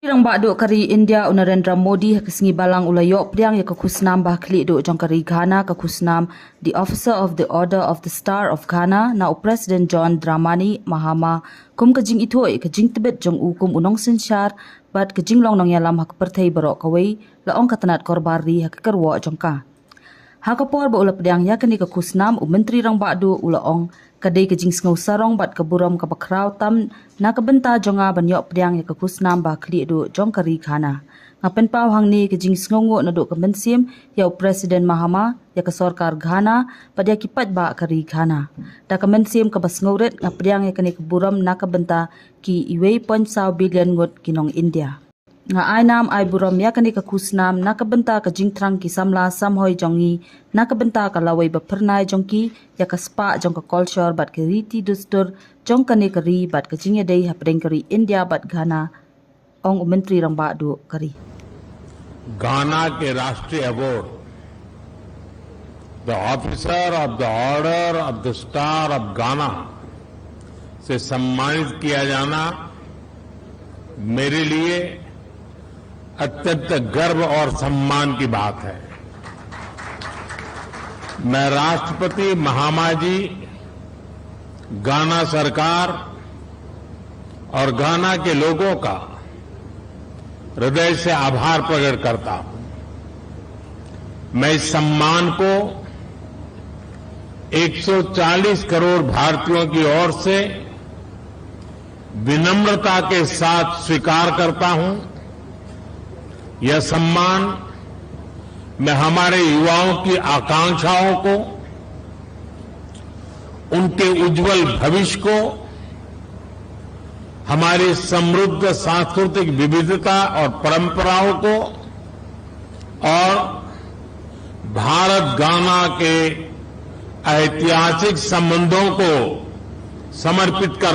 Rang badu kari India Narendra Modi hakisngi balang ulayok priang ya kakusnam bahkli do jong kari Ghana kakusnam the Officer of the Order of the Star of Ghana na President John Dramani Mahama kum kajing itoi kajing tibet jong ukum unong sinsyar bat kajing long nong yalam hak pertai barok kawai laong katanat korbari hak kerwa jongka. Hakapor ba ulap priang ya kani kakusnam u menteri rang badu ulaong kadai kajing sngau sarong bat kaburam kabakraw tam na kabenta jonga banyok priang ya kakusnam ba kli do jong kari Ghana ngapen paw hang ni kajing sngongo na do kabensim ya President Mahama ya ka sarkar Ghana padya kipat ba kari Ghana da kabensim ka basngauret nga priang ya kani kaburam na kabenta ki iwei pon saw billion ngot kinong India nga ainam ay buram ya kani kakusnam na kabenta ka jingtrang ki samla samhoy jongi na kabenta ka laway ba pernay jongki ya ka spa jong ka culture bat ka riti dustur jong kani kari bat ka jingya day hapdeng kari India bat Ghana ong menteri rang ba do kari Ghana के राष्ट्रीय award the officer of the order of the star of गाना से सम्मानित किया जाना मेरे लिए अत्यंत गर्व और सम्मान की बात है। मैं राष्ट्रपति महामा जी, गाना सरकार और गाना के लोगों का हृदय से आभार प्रकट करता हूं। मैं इस सम्मान को 140 करोड़ भारतीयों की ओर से विनम्रता के साथ स्वीकार करता हूं। यह सम्मान मैं हमारे युवाओं की आकांक्षाओं को, उनके उज्जवल भविष्य को, हमारी समृद्ध सांस्कृतिक विविधता और परंपराओं को और भारत गाना के ऐतिहासिक संबंधों को समर्पित कर